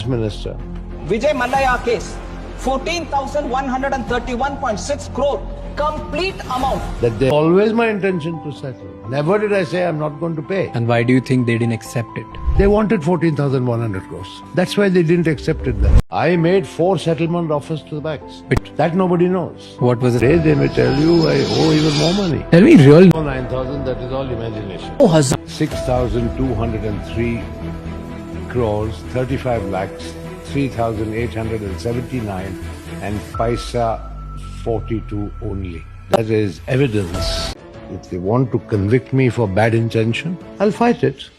Minister. Vijay Mallya case, 14,131.6 crore, complete amount. That they always my intention to settle. Never did I say I'm not going to pay. And why do you think they didn't accept it? They wanted 14,100 crores. That's why they didn't accept it then. I made 4 settlement offers to the banks. That nobody knows. What was it? They may tell you I owe even more money. Tell me real. 9,000, that is all imagination. Oh, Hazar. 6,203 crores, 35 lakhs, 3,879 and paisa 42 only. That is evidence. If they want to convict me for bad intention, I'll fight it.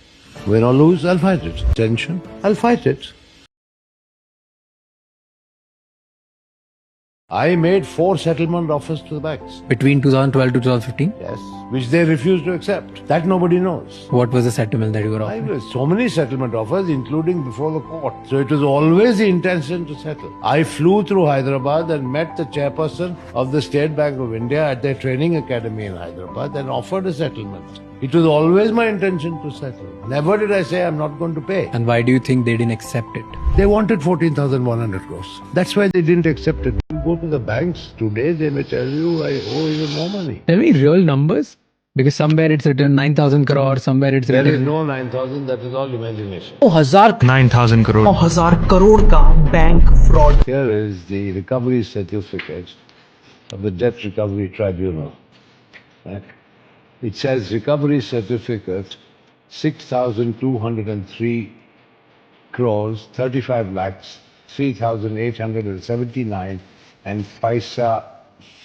Win or lose, I'll fight it. Intention, I'll fight it. I made 4 settlement offers to the banks. Between 2012 to 2015? Yes, which they refused to accept. That nobody knows. What was the settlement that you were offering? So many settlement offers, including before the court. So it was always the intention to settle. I flew through Hyderabad and met the chairperson of the State Bank of India at their training academy in Hyderabad and offered a settlement. It was always my intention to settle. Never did I say I'm not going to pay. And why do you think they didn't accept it? They wanted 14,100 crores. That's why they didn't accept it. You go to the banks today, they may tell you I owe even more money. Tell me real numbers. Because somewhere it's written 9,000 crore, somewhere it's There written... is no 9,000, that is all imagination. Oh, 9,000 crore. 1,000 crore ka bank fraud. Here is the recovery certificate of the Debt Recovery Tribunal. Right? It says recovery certificate 6,203 crores, 35 lakhs, 3,879 and paisa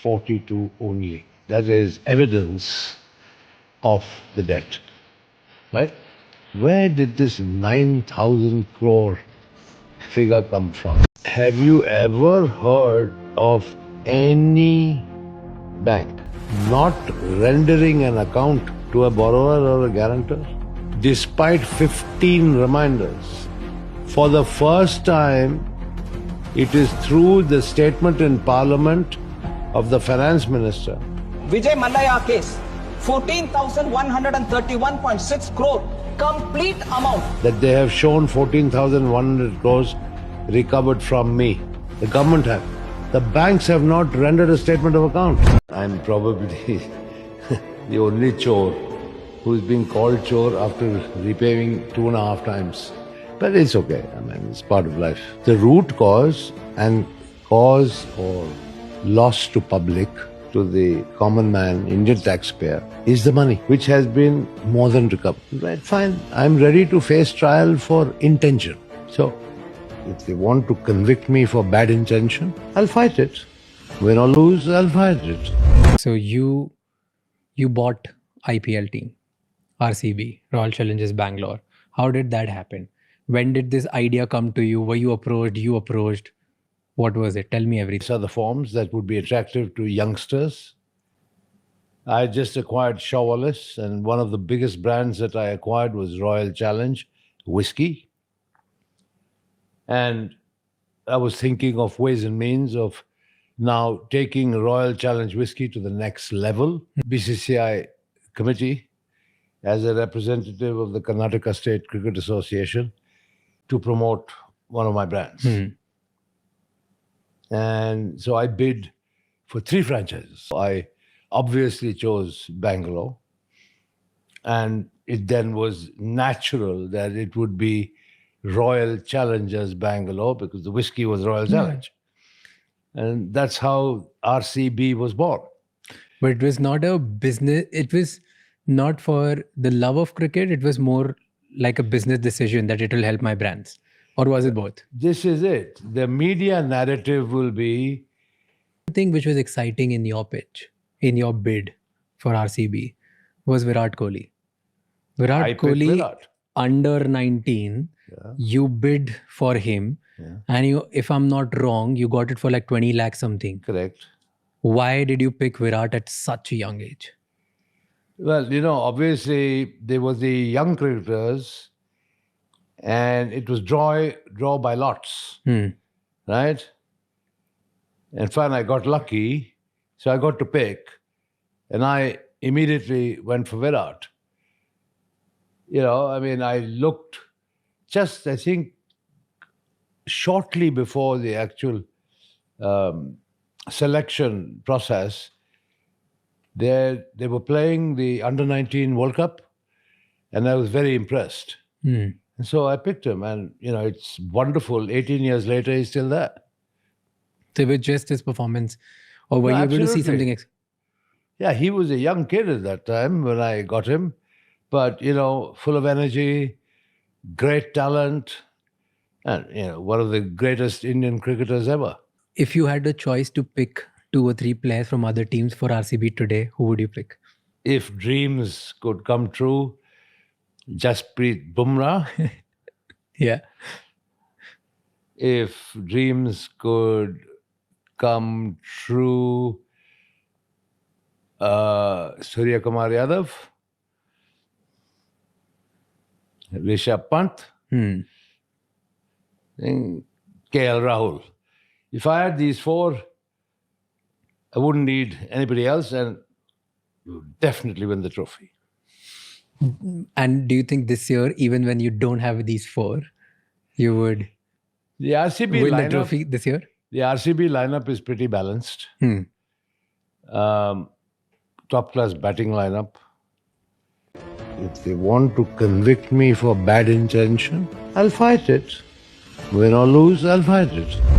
42 only. That is evidence of the debt. Right? Where did this 9,000 crore figure come from? Have you ever heard of any bank not rendering an account to a borrower or a guarantor? Despite 15 reminders, for the first time, it is through the statement in Parliament of the Finance Minister. Vijay Mallya case, 14,131.6 crore, complete amount. That they have shown 14,100 crores recovered from me. The government have. The banks have not rendered a statement of account. I'm probably the only chore who's been called chore after repaying 2.5 times. But it's okay. I mean, it's part of life. The root cause and cause or loss to public, to the common man, Indian taxpayer, is the money, which has been more than recovered. Right, fine. I'm ready to face trial for intention. So, if they want to convict me for bad intention, I'll fight it. Win or lose, I'll fight it. So you bought IPL team, RCB, Royal Challengers Bangalore. How did that happen? When did this idea come to you? Were you approached? You approached? What was it? Tell me everything. These are the forms that would be attractive to youngsters. I just acquired Shaw Wallace, and one of the biggest brands that I acquired was Royal Challenge whiskey. And I was thinking of ways and means of now taking Royal Challenge whiskey to the next level. BCCI committee, as a representative of the Karnataka State Cricket Association, to promote one of my brands. And so I bid for 3 franchises. I obviously chose Bangalore. And it then was natural that it would be Royal Challengers Bangalore, because the whiskey was Royal Challenge. And that's how RCB was born. But it was not a business. It was not for the love of cricket. It was more like a business decision that it will help my brands. Or was it both? This is it. The media narrative will be... The thing which was exciting in your pitch, in your bid for RCB, was Virat Kohli. Virat Kohli, under 19, you bid for him. And you, if I'm not wrong, you got it for like 20 lakhs something. Correct. Why did you pick Virat at such a young age? Well, obviously there was the young cricketers, and it was draw by lots, right? And fine, I got lucky, so I got to pick, and I immediately went for Virat. I looked just, I think, shortly before the actual selection process, they were playing the Under-19 World Cup, and I was very impressed. Hmm. And so I picked him, and it's wonderful. 18 years later, he's still there. So with just his performance, or were No, you able to see absolutely. something? Yeah, he was a young kid at that time when I got him, but full of energy, great talent, and one of the greatest Indian cricketers ever. If you had a choice to pick 2 or 3 players from other teams for RCB today, who would you pick? If dreams could come true, Jasprit Bumrah. Yeah. If dreams could come true, Surya Kumar Yadav, Rishabh Pant, Hmm. and KL Rahul. If I had these four, I wouldn't need anybody else, and we would definitely win the trophy. And do you think this year, even when you don't have these 4, you would The RCB win the lineup, trophy this year? the RCB lineup is pretty balanced. Hmm. Top class batting lineup. If they want to convict me for bad intention, I'll fight it. Win or lose, I'll fight it.